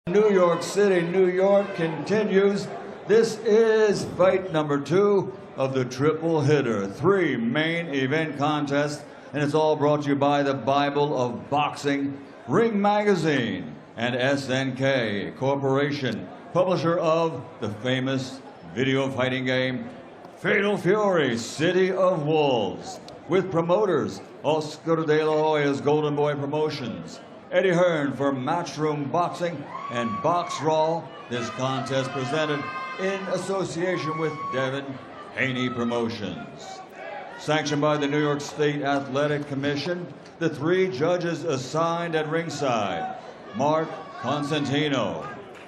New York City, New York continues. This is fight number 2 of the triple hitter, 3 main event contests, and it's all brought to you by the Bible of Boxing, Ring Magazine, and SNK Corporation, publisher of the famous video fighting game Fatal Fury, City of Wolves, with promoters Oscar de la Hoya's Golden Boy Promotions, Eddie Hearn for Matchroom Boxing, and Box Raw. This contest presented in association with Devin, Haney Promotions. Sanctioned by the New York State Athletic Commission, the 3 judges assigned at ringside, Mark Constantino,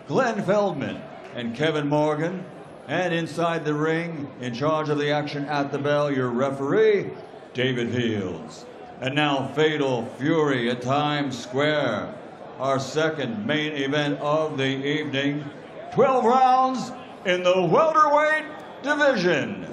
Glenn Feldman, and Kevin Morgan. And inside the ring, in charge of the action at the bell, your referee, David Fields. And now Fatal Fury at Times Square, our second main event of the evening. 12 rounds in the welterweight division.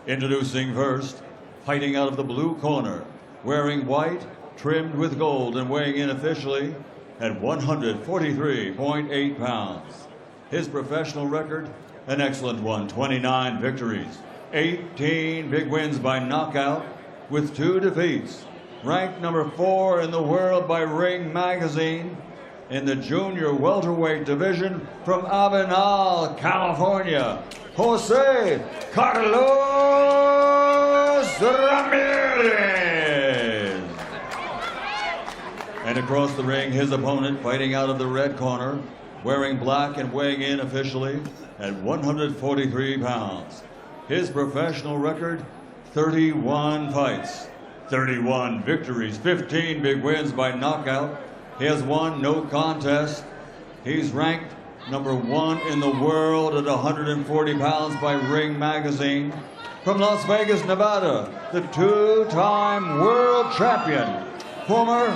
Introducing first, fighting out of the blue corner, wearing white, trimmed with gold, and weighing in officially at 143.8 pounds. His professional record, an excellent one, 29 victories, 18 big wins by knockout, with 2 defeats. Ranked number 4 in the world by Ring Magazine in the junior welterweight division, from Avenal, California, Jose Carlos Ramirez. And across the ring, his opponent, fighting out of the red corner, wearing black and weighing in officially at 143 pounds. His professional record, 31 fights, 31 victories, 15 big wins by knockout. He has won no contest. He's ranked number 1 in the world at 140 pounds by Ring Magazine. From Las Vegas, Nevada, the 2-time world champion, former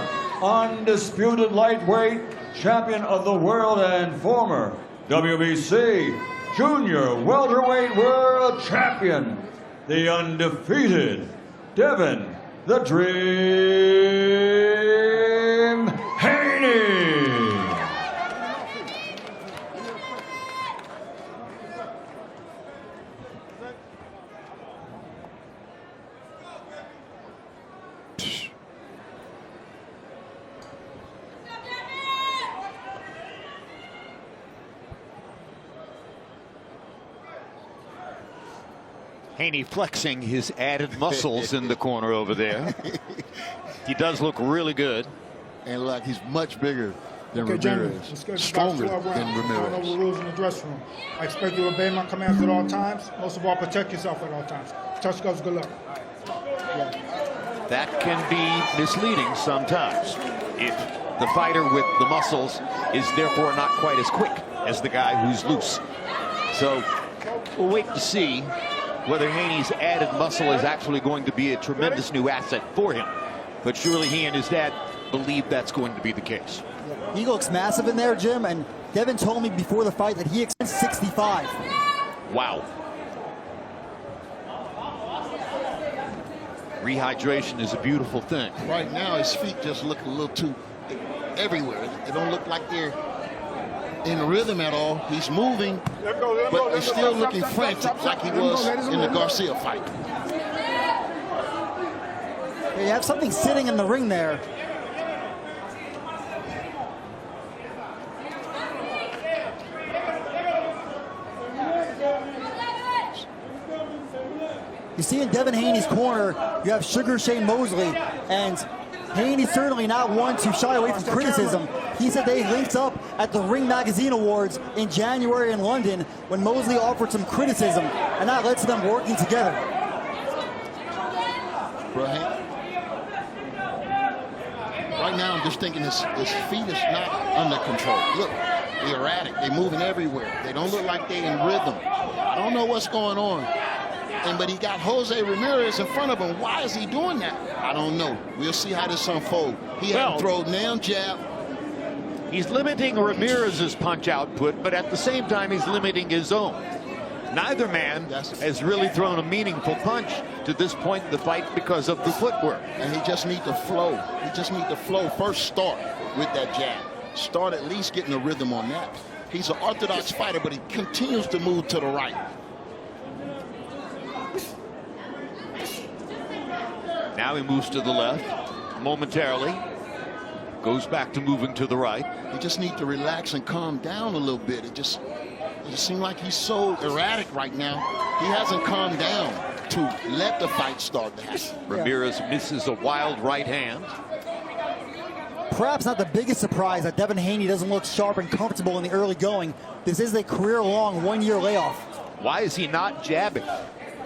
undisputed lightweight champion of the world, and former WBC junior welterweight world champion, the undefeated Devin the Dream Haney. Haney flexing his added muscles in the corner over there. He does look really good. And like he's much bigger than Okay, Ramirez. Stronger than I don't know Ramirez. the rules in the dressing room. I expect you to obey my commands at all times. Most of all, protect yourself at all times. Touch gloves, good luck. Yeah. That can be misleading sometimes if the fighter with the muscles is therefore not quite as quick as the guy who's loose. So we'll wait to see whether Haney's added muscle is actually going to be a tremendous new asset for him. But surely he and his dad believe that's going to be the case. He looks massive in there, Jim, and Devin told me before the fight that he expects 65. Wow. Rehydration is a beautiful thing. Right now, his feet just look a little too everywhere. They don't look like they're in rhythm at all. He's moving, but he's still looking frantic like he was in the Garcia fight. You have something sitting in the ring there. You see in Devin Haney's corner, you have Sugar Shane Mosley, and Haney's certainly not one to shy away from criticism. He said they linked up at the Ring Magazine Awards in January in London when Mosley offered some criticism, and that led to them working together. Right now, I'm just thinking his feet is not under control. Look, they're erratic. They're moving everywhere. They don't look like they're in rhythm. I don't know what's going on. But he got Jose Ramirez in front of him. Why is he doing that? I don't know. We'll see how this unfolds. He hasn't thrown nail jab. He's limiting Ramirez's punch output, but at the same time, he's limiting his own. Neither man has really thrown a meaningful punch to this point in the fight because of the footwork. And he just needs to flow. He just needs to flow. First start with that jab. start at least getting a rhythm on that. He's an orthodox fighter, but he continues to move to the right. Now he moves to the left momentarily. Goes back to moving to the right. He just needs to relax and calm down a little bit. It just seems like he's so erratic right now. He hasn't calmed down to let the fight start to happen. Ramirez misses a wild right hand. Perhaps not the biggest surprise that Devin Haney doesn't look sharp and comfortable in the early going. This is a career-long one-year layoff. Why is he not jabbing?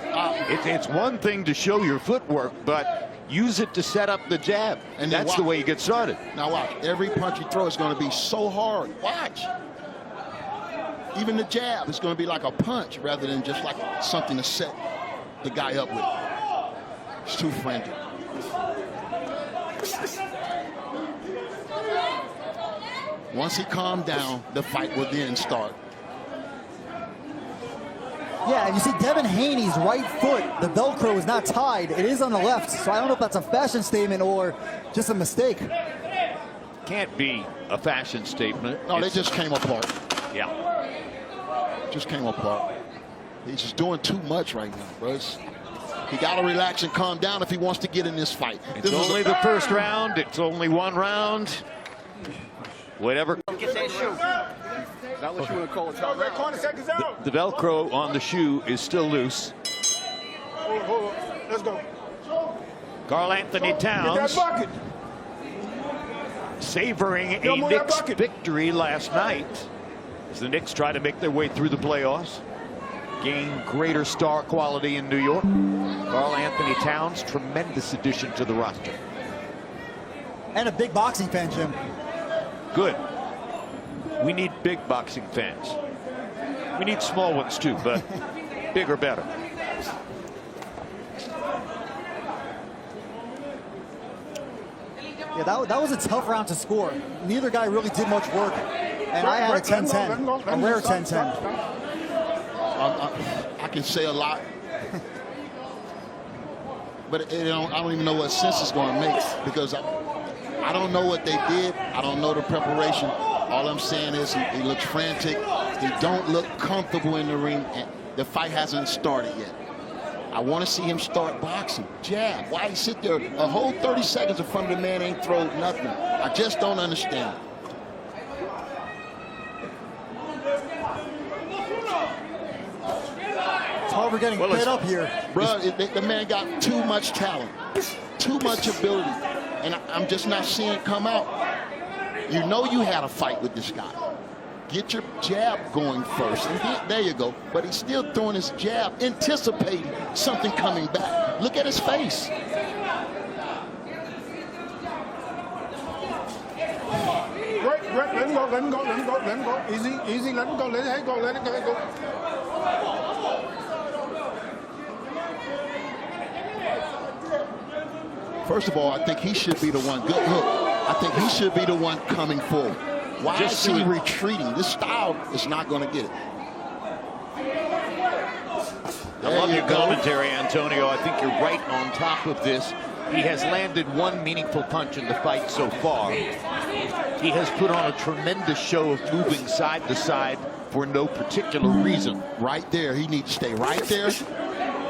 It's one thing to show your footwork, but use it to set up the jab. And that's the way you get started. Now watch. Every punch you throw is going to be so hard. Watch. Even the jab is going to be like a punch rather than just like something to set the guy up with. It's too frantic. Once he calmed down, the fight will then start. Yeah, and you see Devin Haney's right foot, the Velcro is not tied. It is on the left, so I don't know if that's a fashion statement or just a mistake. Can't be a fashion statement. No, they just came apart. Yeah. Just came apart. He's just doing too much right now, bro. He got to relax and calm down if he wants to get in this fight. It's only the first round. It's only one round. Whatever. Get that shoe. Not what you want to call it. The Velcro on the shoe is still loose. Hold on. Let's go. Karl Anthony Towns savoring a Knicks victory last night as the Knicks try to make their way through the playoffs, gain greater star quality in New York. Karl Anthony Towns, tremendous addition to the roster. And a big boxing fan, Jim. Good. We need big boxing fans. We need small ones too, but bigger better. Yeah, that was a tough round to score. Neither guy really did much work. And I had a 10-10, a rare 10-10. I can say a lot, but I don't even know what sense it's going to make because I don't know what they did. I don't know the preparation. All I'm saying is he looks frantic. He don't look comfortable in the ring. And the fight hasn't started yet. I want to see him start boxing. Jab. Why he sit there a whole 30 seconds in front of the man ain't throw nothing? I just don't understand. It's hard for getting fed up here. Bro, the man got too much talent, too much ability, and I'm just not seeing it come out. You know you had a fight with this guy. Get your jab going first, and there you go. But he's still throwing his jab, anticipating something coming back. Look at his face. Let him go, let him go, let him go, let him go. Easy, easy, let him go, let it go, let it go, let it go. First of all, I think he should be the one. Good hook. I think he should be the one coming forward. Why is he retreating? This style is not going to get it. I love your commentary, Antonio. I think you're right on top of this. He has landed one meaningful punch in the fight so far. He has put on a tremendous show of moving side to side for no particular reason. Right there. He needs to stay right there.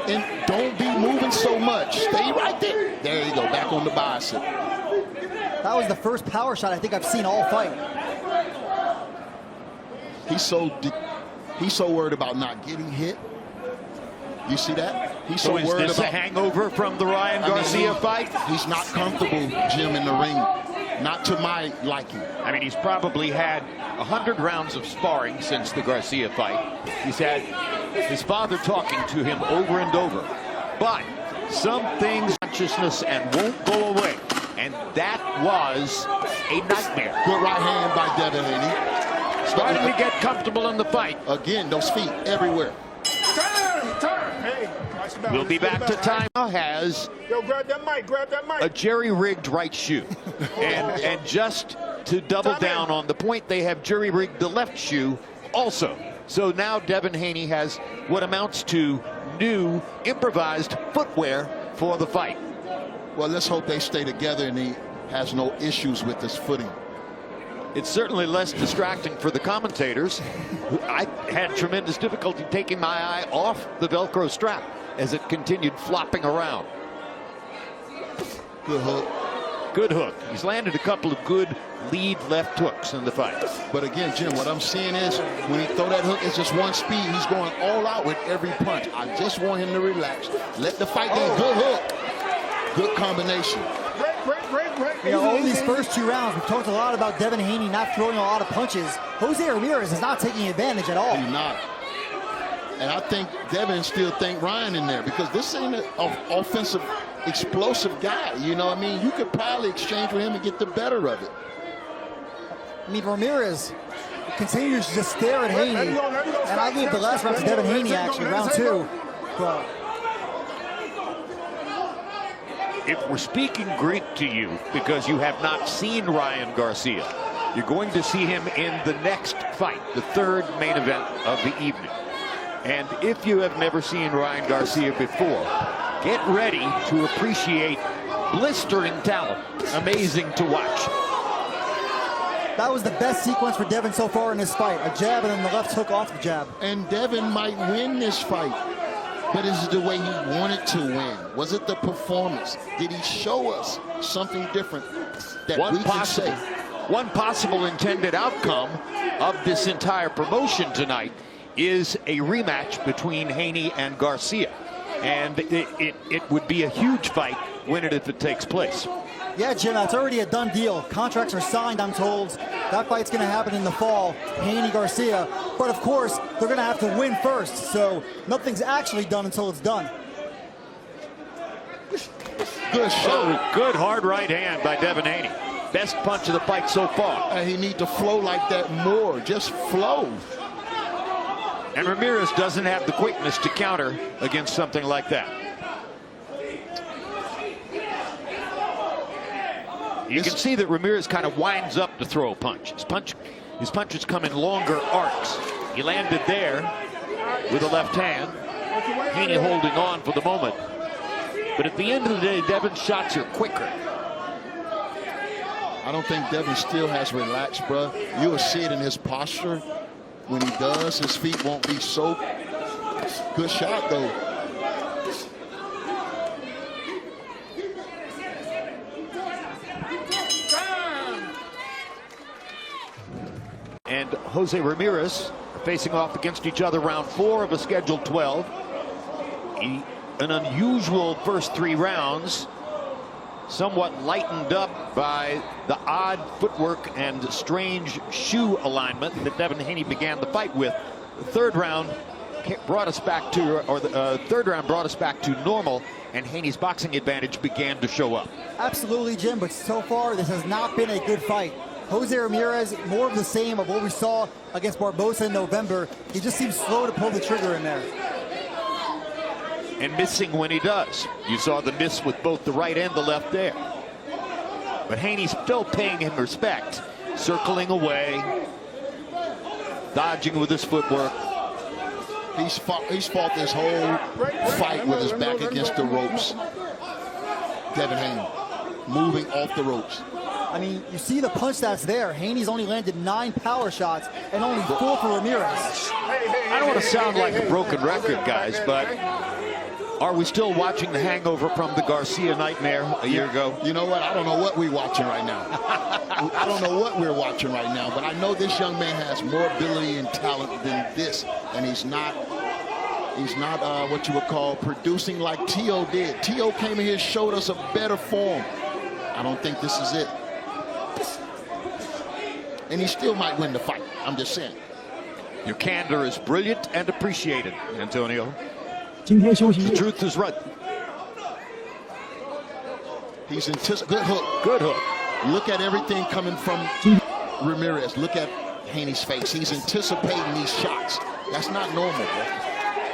And don't be moving so much. Stay right there. There you go. Back on the bicep. That was the first power shot I think I've seen all fight. He's so worried about not getting hit. You see that? He's so is worried this about a hangover from the Ryan Garcia fight? He's not comfortable, Jim, in the ring. Not to my liking. I mean, he's probably had 100 rounds of sparring since the Garcia fight. He's had his father talking to him over and over. But some things consciousness and won't go away. And that was a nightmare. Good right hand by Devin Haney. Starting to get comfortable in the fight. Again, those feet everywhere. Turn. Hey, We'll be back to time. Now has grab that mic, a jerry-rigged right shoe. and just to double down on the point, they have jerry-rigged the left shoe also. So now Devin Haney has what amounts to new improvised footwear for the fight. Well, let's hope they stay together and he has no issues with his footing. It's certainly less distracting for the commentators. I had tremendous difficulty taking my eye off the Velcro strap as it continued flopping around. Good hook. Good hook. He's landed a couple of good lead left hooks in the fight. But again, Jim, what I'm seeing is when he throw that hook, it's just one speed. He's going all out with every punch. I just want him to relax. Let the fight go. Good hook. Good combination. You know, over these first 2 rounds, we've talked a lot about Devin Haney not throwing a lot of punches. Jose Ramirez is not taking advantage at all. He's not. And I think Devin still think Ryan in there because this ain't an offensive, explosive guy. You know what I mean? You could probably exchange with him and get the better of it. I mean, Ramirez continues to just stare at Haney. And I gave the last round to Devin Haney, actually, round 2. But if we're speaking Greek to you because you have not seen Ryan Garcia, you're going to see him in the next fight, the 3rd main event of the evening. And if you have never seen Ryan Garcia before, get ready to appreciate blistering talent. Amazing to watch. that was the best sequence for Devin so far in this fight. A jab and then the left hook off the jab. And Devin might win this fight. But is it the way he wanted to win? Was it the performance? Did he show us something different that we can say? One possible intended outcome of this entire promotion tonight is a rematch between Haney and Garcia. And it would be a huge fight, win it if it takes place. Yeah, Jim, that's already a done deal. Contracts are signed, I'm told. That fight's going to happen in the fall, Haney-Garcia. But, of course, they're going to have to win first. So nothing's actually done until it's done. Good shot. Oh, good hard right hand by Devin Haney. Best punch of the fight so far. And he needs to flow like that more. Just flow. And Ramirez doesn't have the quickness to counter against something like that. You can see that Ramirez kind of winds up to throw a punch. His punches come in longer arcs. He landed there with a left hand. Haney holding on for the moment. But at the end of the day, Devin's shots are quicker. I don't think Devin still has relaxed, bro. You'll see it in his posture. When he does, his feet won't be so. Good shot, though. And Jose Ramirez are facing off against each other round 4 of a scheduled 12. An unusual first 3 rounds, somewhat lightened up by the odd footwork and strange shoe alignment that Devin Haney began the fight with. The third round brought us back to, third round brought us back to normal, and Haney's boxing advantage began to show up. Absolutely, Jim, but so far this has not been a good fight. Jose Ramirez, more of the same of what we saw against Barbosa in November. He just seems slow to pull the trigger in there. And missing when he does. You saw the miss with both the right and the left there. But Haney's still paying him respect. Circling away. Dodging with his footwork. He's fought this whole fight with his back against the ropes. Devin Haney moving off the ropes. I mean, you see the punch that's there. Haney's only landed 9 power shots and only 4 for Ramirez. I don't want to sound like a broken record, guys, but are we still watching the hangover from the Garcia nightmare a year ago? You know what? I don't know what we're watching right now. I don't know what we're watching right now, but I know this young man has more ability and talent than this, and he's not what you would call producing like T.O. did. T.O. came in here, showed us a better form. I don't think this is it. And he still might win the fight. I'm just saying. Your candor is brilliant and appreciated, Antonio. The truth is right. He's good hook. Good hook. Look at everything coming from Ramirez. Look at Haney's face. He's anticipating these shots. That's not normal, bro.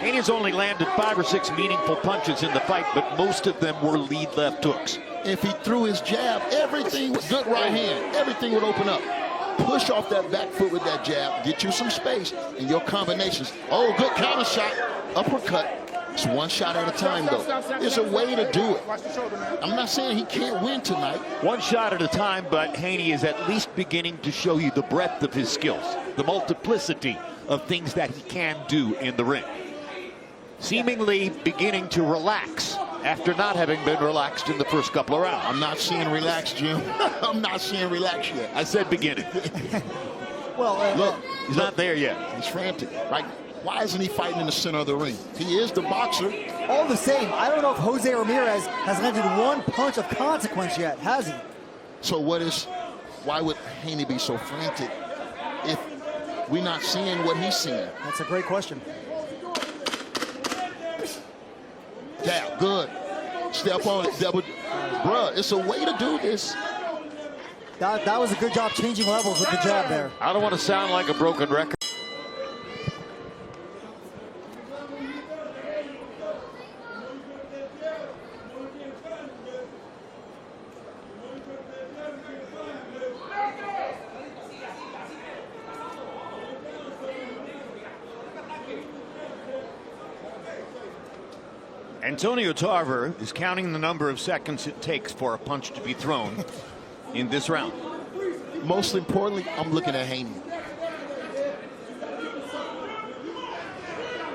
Haney's only landed 5 or 6 meaningful punches in the fight, but most of them were lead left hooks. If he threw his jab, everything with good right hand, everything would open up. Push off that back foot with that jab, get you some space, and your combinations. Oh, good counter shot, uppercut. It's one shot at a time, though. There's a way to do it. I'm not saying he can't win tonight. One shot at a time, but Haney is at least beginning to show you the breadth of his skills, the multiplicity of things that he can do in the ring. Seemingly beginning to relax after not having been relaxed in the first couple of rounds. I'm not seeing relax, Jim. I'm not seeing relax yet. I said beginning. Well, Look, He's not there yet. he's frantic. Like, why isn't he fighting in the center of the ring? He is the boxer. all the same, I don't know if Jose Ramirez has landed one punch of consequence yet, has he? So why would Haney be so frantic if we're not seeing what he's seeing? That's a great question. Jab, good. Step on it, double. Bruh, it's a way to do this. That was a good job changing levels with the jab there. I don't want to sound like a broken record. Antonio Tarver is counting the number of seconds it takes for a punch to be thrown in this round. Most importantly, I'm looking at Haney.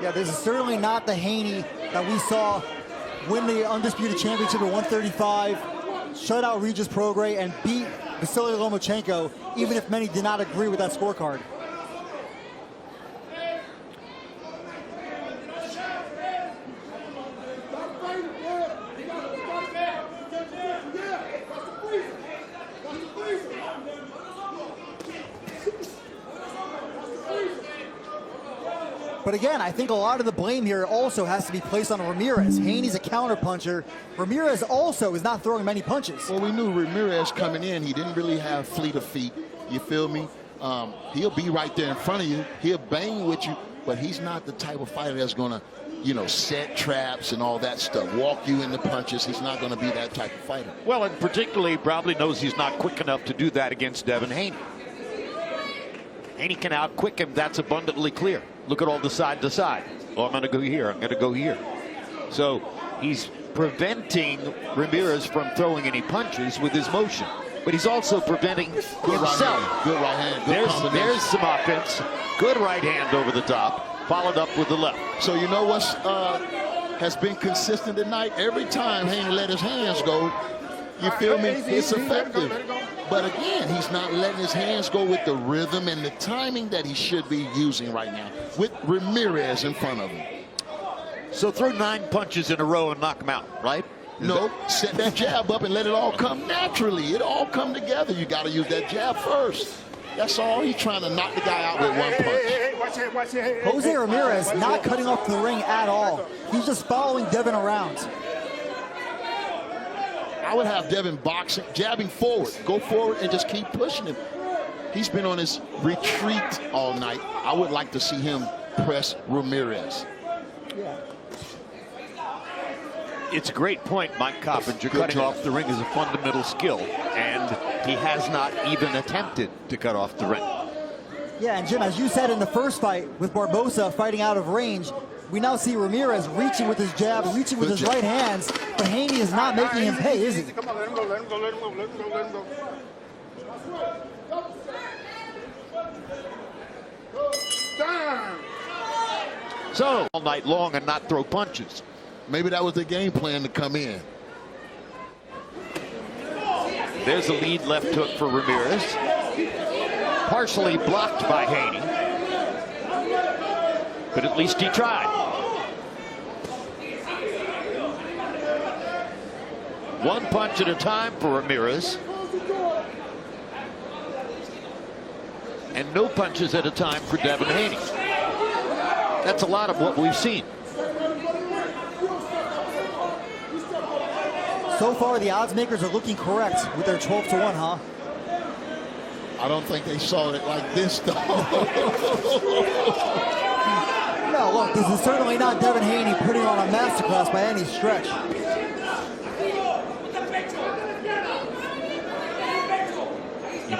Yeah, this is certainly not the Haney that we saw win the Undisputed Championship at 135, shut out Regis Prograis, and beat Vasily Lomachenko, even if many did not agree with that scorecard. But again, I think a lot of the blame here also has to be placed on Ramirez. Haney's a counterpuncher. Ramirez also is not throwing many punches. Well, we knew Ramirez coming in. He didn't really have fleet of feet. You feel me? He'll be right there in front of you. He'll bang with you, but he's not the type of fighter that's going to, set traps and all that stuff, walk you into punches. He's not going to be that type of fighter. Well, and particularly probably knows he's not quick enough to do that against Devin Haney. Haney can out-quick him. That's abundantly clear. Look at all the side to side. Oh, I'm going to go here. I'm going to go here. So he's preventing Ramirez from throwing any punches with his motion. But he's also preventing himself. Good right hand. Good combination. There's some offense. Good right hand over the top, followed up with the left. So you know what has been consistent tonight? Every time Haney let his hands go, you feel me? It's effective. But again, he's not letting his hands go with the rhythm and the timing that he should be using right now with Ramirez in front of him. So throw 9 punches in a row and knock him out, right? No, set that jab up and let it all come naturally. It all come together. You got to use that jab first. That's all. He's trying to knock the guy out with one punch. Jose Ramirez not cutting off the ring at all. He's just following Devin around. I would have Devin boxing, jabbing forward. Go forward and just keep pushing him. He's been on his retreat all night. I would like to see him press Ramirez. Yeah. It's a great point, Mike Coppinger. Cutting off the ring is a fundamental skill, and he has not even attempted to cut off the ring. Yeah, and Jim, as you said in the first fight with Barbosa fighting out of range, we now see Ramirez reaching with his jab, reaching with his right hands, but Haney is not making him pay, is he? Come on, let him go, let him go, let him go, let him go, let him go. Damn! So, all night long and not throw punches. Maybe that was the game plan to come in. There's a lead left hook for Ramirez. Partially blocked by Haney. But at least he tried. One punch at a time for Ramirez. And no punches at a time for Devin Haney. That's a lot of what we've seen. So far, the odds makers are looking correct with their 12-1, huh? I don't think they saw it like this, though. No, look, this is certainly not Devin Haney putting on a masterclass by any stretch.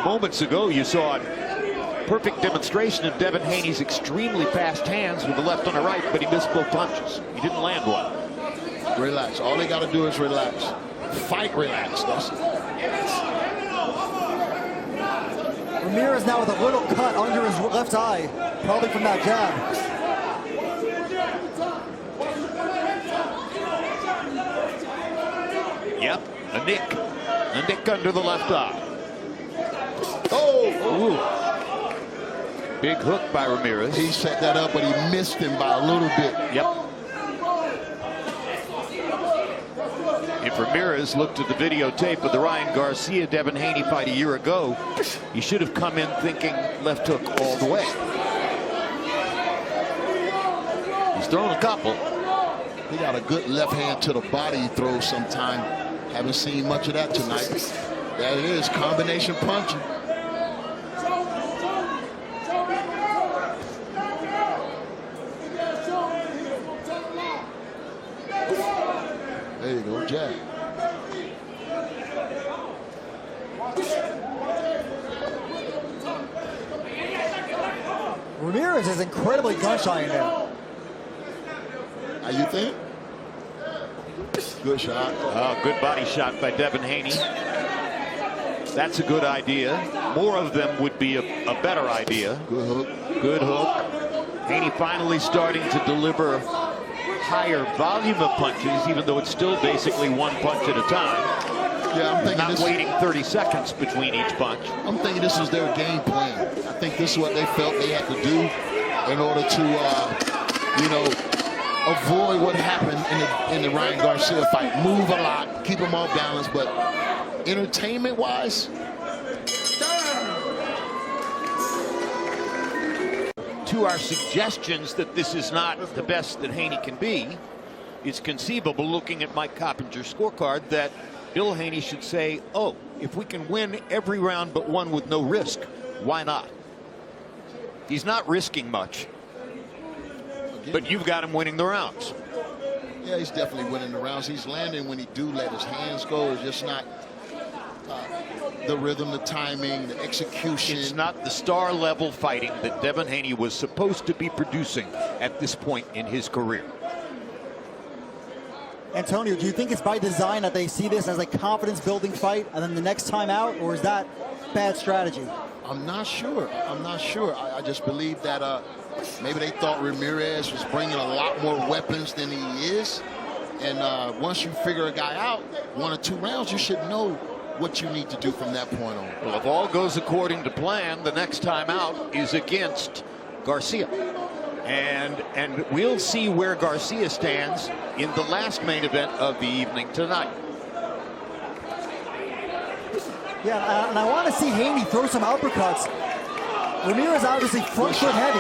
Moments ago, you saw perfect demonstration of Devin Haney's extremely fast hands with the left on the right, but he missed both punches. He didn't land one. Relax. All they got to do is relax. Fight relax. That's Ramirez now with a little cut under his left eye, probably from that jab. Yep, a nick under the left eye. oh, Ooh. Big hook by Ramirez. he set that up, but he missed him by a little bit. Yep. If Ramirez looked at the videotape of the Ryan Garcia Devin Haney fight a year ago, he should have come in thinking left hook all the way. He's thrown a couple. He got a good left hand to the body he throws sometime. Haven't seen much of that tonight. There it is, combination punching. There you go, jab. Ramirez is incredibly gun-shy in there. How you think? Good shot. Oh, good body shot by Devin Haney. That's a good idea. More of them would be a better idea. Good hook. Good hook. Haney finally starting to deliver higher volume of punches, even though it's still basically one punch at a time. Yeah, I'm thinking Not this. waiting 30 seconds between each punch. I'm thinking this is their game plan. I think this is what they felt they had to do in order to, you know, avoid what happened in the Ryan Garcia fight. Move a lot, keep them off balance, but entertainment-wise, To our suggestions that this is not the best that Haney can be, it's conceivable, looking at Mike Coppinger's scorecard, that Bill Haney should say, oh, if we can win every round but one with no risk, why not? He's not risking much, but you've got him winning the rounds. yeah, he's definitely winning the rounds. He's landing when he do let his hands go. It's just not the rhythm, the timing, the execution. It's not the star level fighting that Devin Haney was supposed to be producing at this point in his career. Antonio, do you think it's by design that they see this as a confidence-building fight, and then the next time out, or is that bad strategy? I'm not sure. I'm not sure. I just believe that maybe they thought Ramirez was bringing a lot more weapons than he is. And once you figure a guy out, 1 or 2 rounds, you should know what you need to do from that point on. Well, if all goes according to plan, the next time out is against Garcia. And we'll see where Garcia stands in the last main event of the evening tonight. Yeah, and I want to see Haney throw some uppercuts. Ramirez obviously front foot heavy.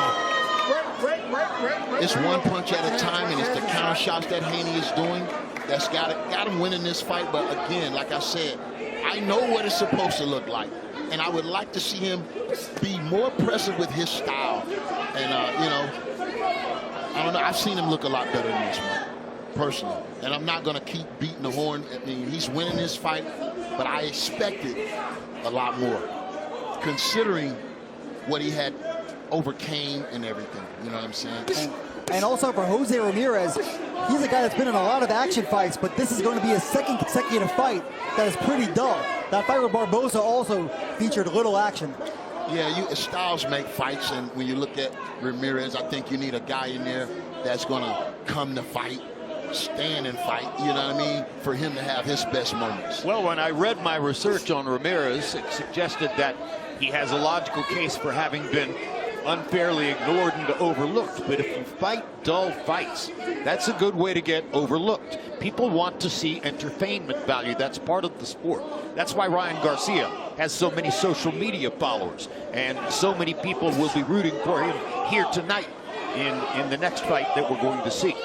It's one punch at a time, and it's the counter shots that Haney is doing that's got him winning this fight. But again, like I said, I know what it's supposed to look like, and I would like to see him be more impressive with his style. And you know, I don't know. I've seen him look a lot better than this one, personally. And I'm not going to keep beating the horn. I mean, he's winning this fight, but I expected a lot more, considering what he had overcame and everything. You know what I'm saying? And also for Jose Ramirez, he's a guy that's been in a lot of action fights, but this is going to be his second consecutive fight that is pretty dull. That fight with Barboza also featured little action. Yeah, styles make fights, and when you look at Ramirez, I think you need a guy in there that's going to come to fight, stand and fight, you know what I mean, for him to have his best moments. Well, when I read my research on Ramirez, it suggested that he has a logical case for having been unfairly ignored and overlooked. But if you fight dull fights, that's a good way to get overlooked. People want to see entertainment value. That's part of the sport. That's why Ryan Garcia has so many social media followers, and so many people will be rooting for him here tonight in the next fight that we're going to see.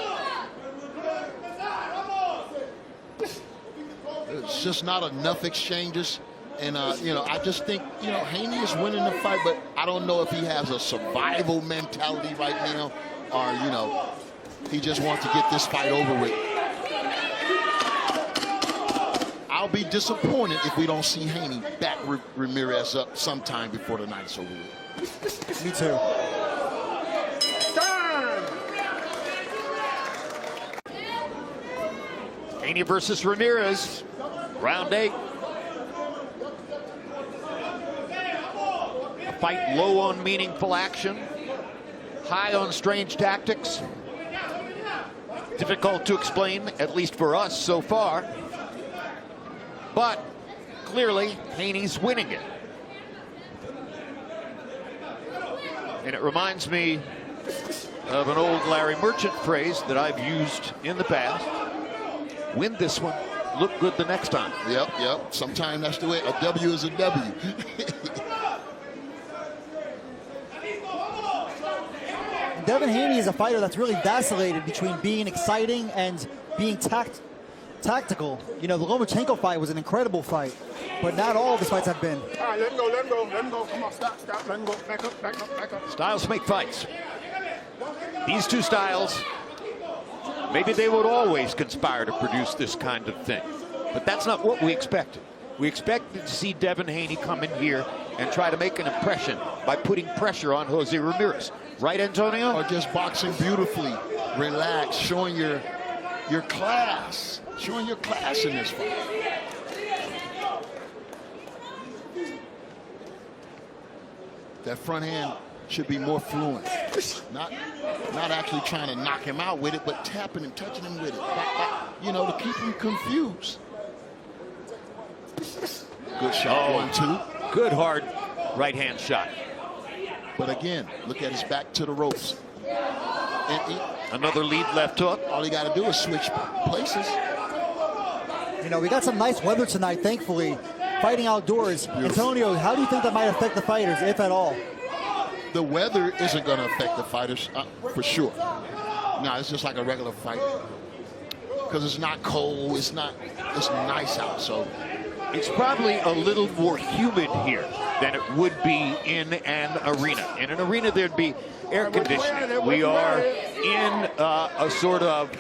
It's just not enough exchanges. And, you know, I just think, you know, Haney is winning the fight, but I don't know if he has a survival mentality right now, or, you know, he just wants to get this fight over with. I'll be disappointed if we don't see Haney back Ramirez up sometime before the night's over with. Me too. Haney versus Ramirez, round 8. A fight low on meaningful action, high on strange tactics. Difficult to explain, at least for us so far. But clearly, Haney's winning it. And it reminds me of an old Larry Merchant phrase that I've used in the past. Win this one, look good the next time. Yep. Sometimes that's the way. A W is a W. Devin Haney is a fighter that's really vacillated between being exciting and being tactical. You know, the Lomachenko fight was an incredible fight, but not all of his fights have been. All right, let him go. Come on, stop. Let him go. Back up. Styles make fights. These two styles, maybe they would always conspire to produce this kind of thing, but that's not what we expected. We expected to see Devin Haney come in here and try to make an impression by putting pressure on Jose Ramirez. Right, Antonio? Or just boxing beautifully, relaxed, showing your class. Showing your class in this fight. That front hand should be more fluent. Not actually trying to knock him out with it, but tapping and touching him with it. Back, you know, to keep him confused. Good shot, 1-2. Good hard right hand shot. But again, look at his back to the ropes. And Another lead left hook. all he got to do is switch places. You know, we got some nice weather tonight, thankfully. Fighting outdoors. Antonio, how do you think that might affect the fighters, if at all? The weather isn't going to affect the fighters, for sure. No, it's just like a regular fight. Because it's not cold, it's nice out, so. It's probably a little more humid here than it would be in an arena. In an arena, there'd be air conditioning. We are in a sort of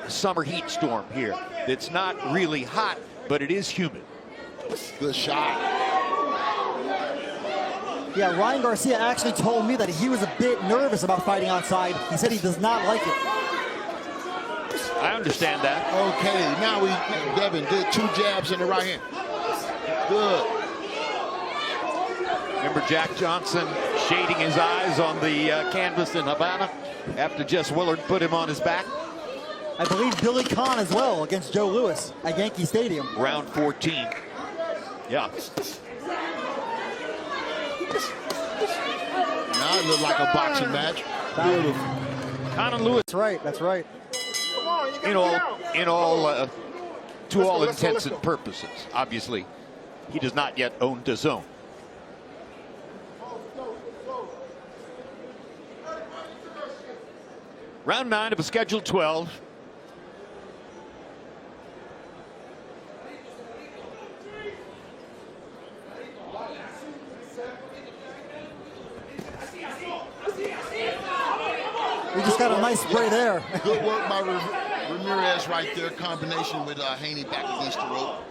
summer heat storm here. It's not really hot, but it is humid. Good shot. Yeah, Ryan Garcia actually told me that he was a bit nervous about fighting outside. He said he does not like it. I understand that. Okay, now Devin did 2 jabs in the right hand. Good. Remember Jack Johnson shading his eyes on the canvas in Havana after Jess Willard put him on his back? I believe Billy Conn as well against Joe Louis at Yankee Stadium. Round 14. Yeah. Now it looks like a boxing match. Beautiful. Conn and Lewis. That's right. To all intents and purposes. Obviously, he does not yet own DAZN. Round 9 of a scheduled 12. We just got a nice spray there. Good work by Ramirez right there. Combination with Haney back against the rope.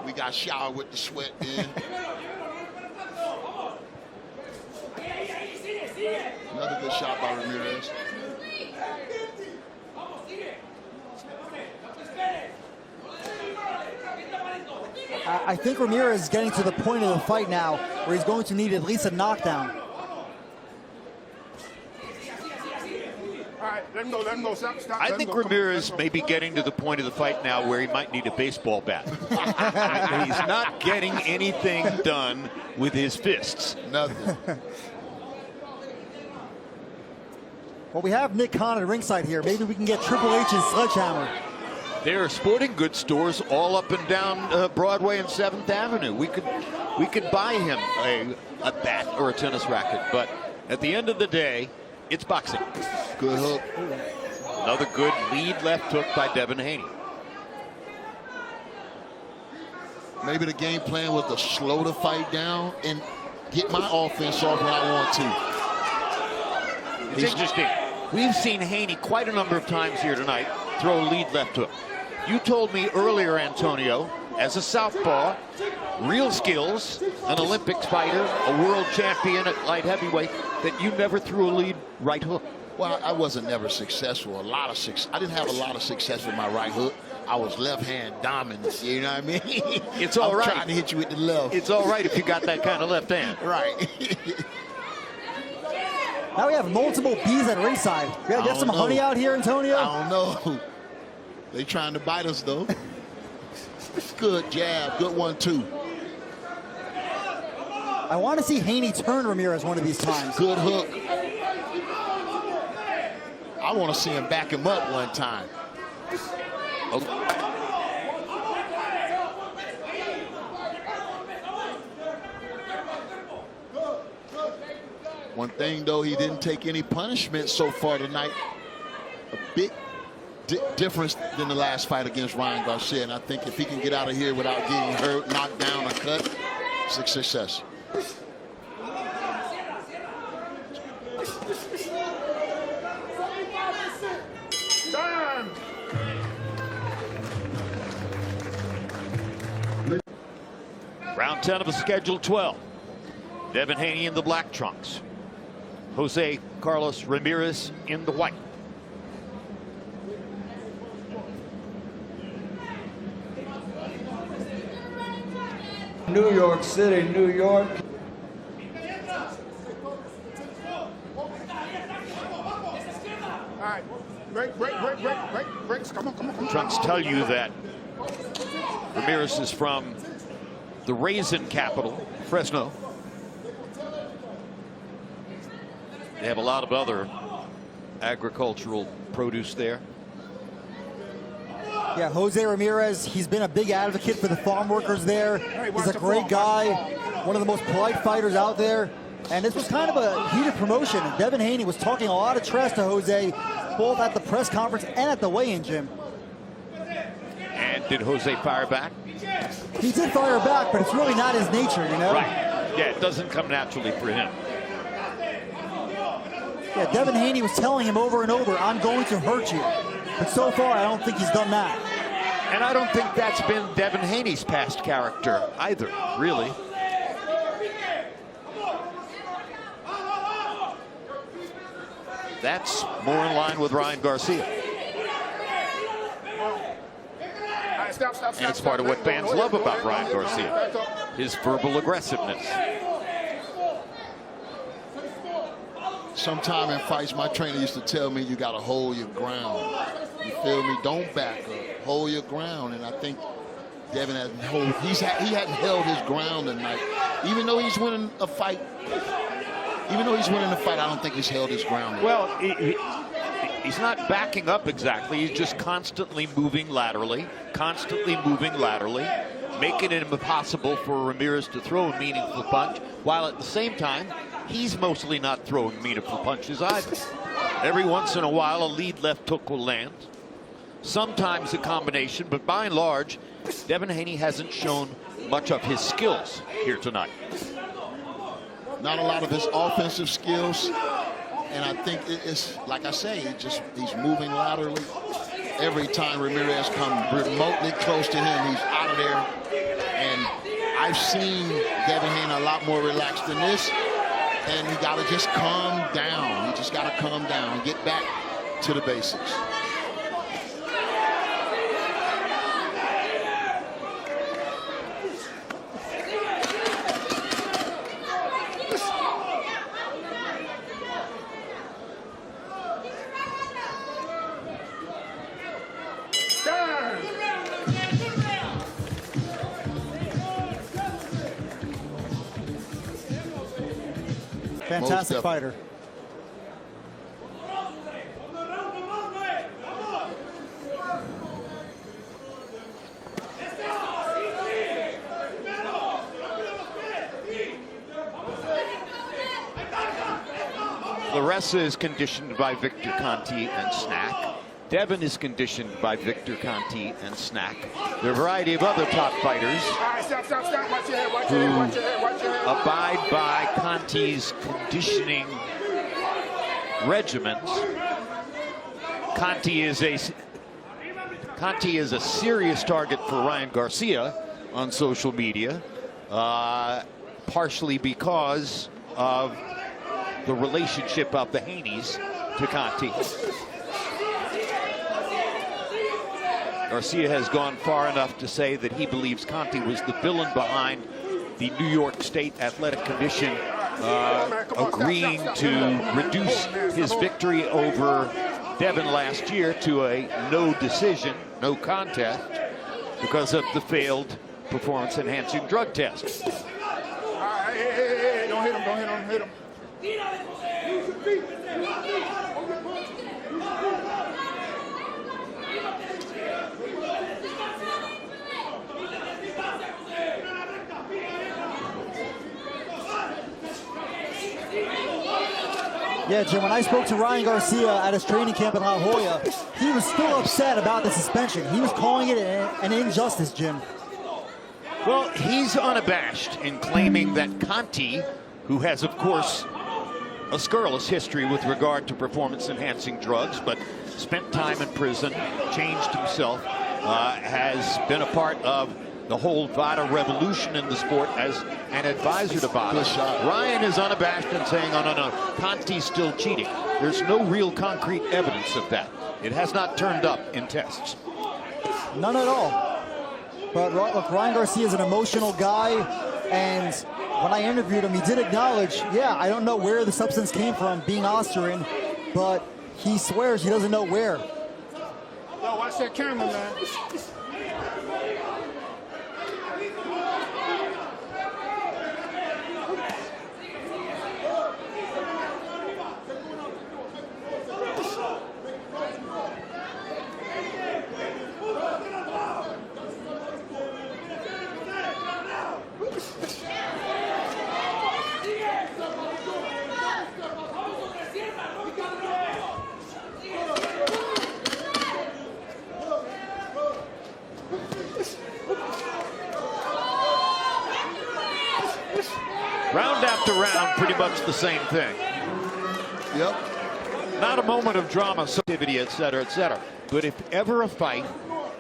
We got showered with the sweat in. Another good shot by Ramirez. I think Ramirez is getting to the point of the fight now where he's going to need at least a knockdown. All right, let him go. Stop. I think Ramirez may be getting to the point of the fight now where he might need a baseball bat. He's not getting anything done with his fists. Nothing. Well, we have Nick Conn at ringside here. Maybe we can get Triple H's sledgehammer. There are sporting goods stores all up and down Broadway and 7th Avenue. We could buy him a bat or a tennis racket, but at the end of the day, it's boxing. Good hook. Another good lead left hook by Devin Haney. Maybe the game plan was to slow the fight down and get my offense off when I want to. It's interesting. We've seen Haney quite a number of times here tonight throw a lead left hook. You told me earlier, Antonio, as a southpaw, real skills, an Olympics fighter, a world champion at light heavyweight, that you never threw a lead right hook. Well, I wasn't never successful. I didn't have a lot of success with my right hook. I was left hand dominant. You know what I mean? It's all right. I'm trying to hit you with the left. It's all right if you got that kind of left hand. Right. Now we have multiple bees at ringside. We gotta get some honey out here, Antonio. I don't know. They trying to bite us though. Good jab, good 1-2. I want to see Haney turn Ramirez one of these times. Good hook. I want to see him back him up one time. One thing though, he didn't take any punishment so far tonight. A big difference than the last fight against Ryan Garcia, and I think if he can get out of here without getting hurt, knocked down, or cut, it's a success. Round 10 of a scheduled 12. Devin Haney in the black trunks. Jose Carlos Ramirez in the white. New York City, New York. All right, breaks. Come on. Trunks tell you that Ramirez is from the raisin capital, Fresno. They have a lot of other agricultural produce there. Yeah, Jose Ramirez, he's been a big advocate for the farm workers there. He's a great guy, one of the most polite fighters out there. And this was kind of a heated promotion. Devin Haney was talking a lot of trash to Jose, both at the press conference and at the weigh-in gym. And did Jose fire back? He did fire back, but it's really not his nature, you know? Right. Yeah, it doesn't come naturally for him. Yeah, Devin Haney was telling him over and over, I'm going to hurt you. But so far, I don't think he's done that. And I don't think that's been Devin Haney's past character either, really. That's more in line with Ryan Garcia. And it's part of what fans love about Ryan Garcia, his verbal aggressiveness. Sometime in fights, my trainer used to tell me you got to hold your ground. You feel me? Don't back up. Hold your ground. And I think Devin hasn't he hadn't held his ground tonight. Even though he's winning a fight, I don't think he's held his ground. Well, he's not backing up exactly. He's just constantly moving laterally, making it impossible for Ramirez to throw a meaningful punch, while at the same time, he's mostly not throwing meaningful punches either. Every once in a while, a lead left hook will land. Sometimes a combination, but by and large, Devin Haney hasn't shown much of his skills here tonight. Not a lot of his offensive skills, and I think it's, like I say, he's moving laterally. Every time Ramirez comes remotely close to him, he's out of there. And I've seen Devin Haney a lot more relaxed than this. And he got to just calm down. He just got to calm down, get back to the basics. Fantastic fighter. Larissa is conditioned by Victor Conti and Snack. Devin is conditioned by Victor Conti and Snack. There are a variety of other top fighters who abide by Conti's conditioning regimens. Conti is a serious target for Ryan Garcia, on social media, partially because of the relationship of the Haneys to Conti. Garcia has gone far enough to say that he believes Conti was the villain behind the New York State Athletic Commission agreeing to reduce his victory over Devin last year to a no decision, no contest, because of the failed performance-enhancing drug test. Hey, don't hit him, don't hit him, hit him. Yeah, Jim, when I spoke to Ryan Garcia at his training camp in La Jolla, he was still upset about the suspension. He was calling it an injustice, Jim. Well, he's unabashed in claiming that Conti, who has, of course, a scurrilous history with regard to performance-enhancing drugs, but spent time in prison, changed himself, has been a part of the whole VADA revolution in the sport as an advisor to VADA. Ryan is unabashed in saying, oh, no, Conti's still cheating. There's no real concrete evidence of that. It has not turned up in tests. None at all. But look, Ryan Garcia is an emotional guy, and when I interviewed him, he did acknowledge, yeah, I don't know where the substance came from, being Austrian, but he swears he doesn't know where. Yo, watch that camera, man. Round after round, pretty much the same thing. Yep. Not a moment of drama, activity, et cetera, but if ever a fight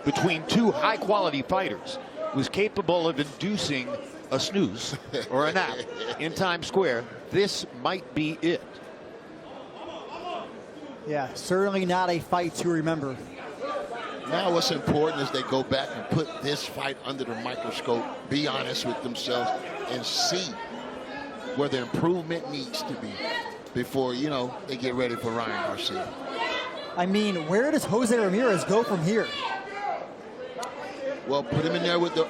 between two high-quality fighters was capable of inducing a snooze or a nap in Times Square, this might be it. Yeah, certainly not a fight to remember. Now what's important is they go back and put this fight under the microscope, be honest with themselves, and see where the improvement needs to be before, you know, they get ready for Ryan Garcia. I mean, where does Jose Ramirez go from here? Well, put him in there with the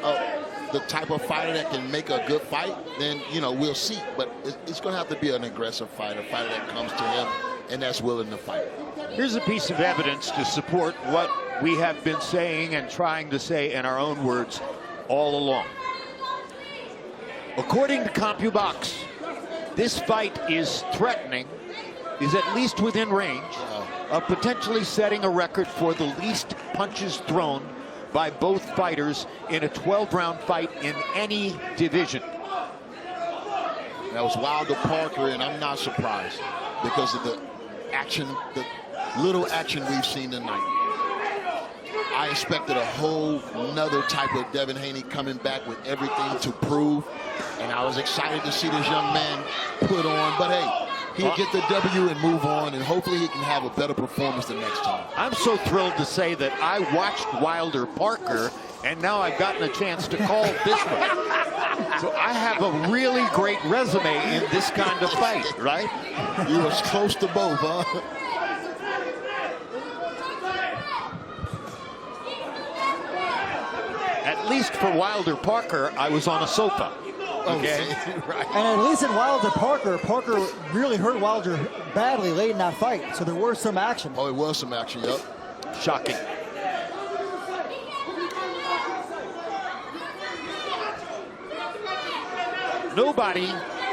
type of fighter that can make a good fight, then, you know, we'll see. But it's going to have to be an aggressive fighter, a fighter that comes to him and that's willing to fight. Here's a piece of evidence to support what we have been saying and trying to say in our own words all along. According to CompuBox, this fight is threatening, is at least within range of potentially setting a record for the least punches thrown by both fighters in a 12-round fight in any division. That was Wilder Parker, and I'm not surprised because of the action, the little action we've seen tonight. I expected a whole nother type of Devin Haney coming back with everything to prove, and I was excited to see this young man put on, but hey, he'll get the W and move on, and hopefully he can have a better performance the next time. I'm so thrilled to say that I watched Wilder Parker, and now I've gotten a chance to call this one. So I have a really great resume in this kind of fight, right? You was close to both, huh? At least for Wilder Parker, I was on a sofa. Okay. Right. And at least in Wilder Parker, Parker really hurt Wilder badly late in that fight, so there was some action. Oh, it was some action, yep. Shocking. Nobody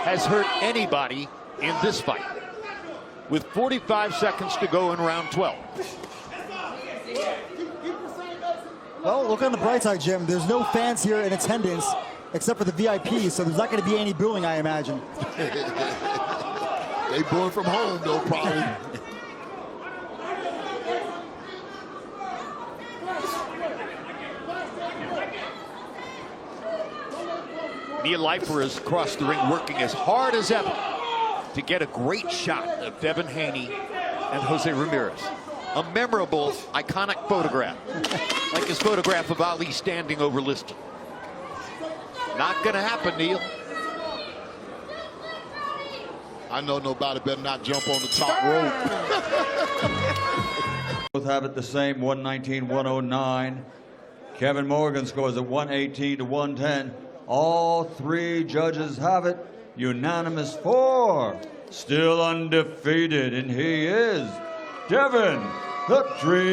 has hurt anybody in this fight, with 45 seconds to go in round 12. Well, look on the bright side, Jim. There's no fans here in attendance except for the VIPs, so there's not going to be any booing, I imagine. They booing from home, though, probably. Neil Leifer is across the ring working as hard as ever to get a great shot of Devin Haney and Jose Ramirez. A memorable, iconic photograph, like his photograph of Ali standing over Liston. Not going to happen, Neil. I know nobody better not jump on the top rope. Both have it the same, 119-109. Kevin Morgan scores at 118-110. All three judges have it. Unanimous 4. Still undefeated, and he is Devin the Dream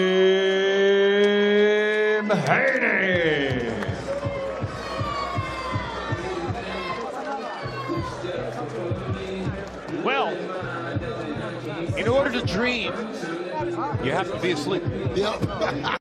Haney. Well, in order to dream, you have to be asleep. Yep.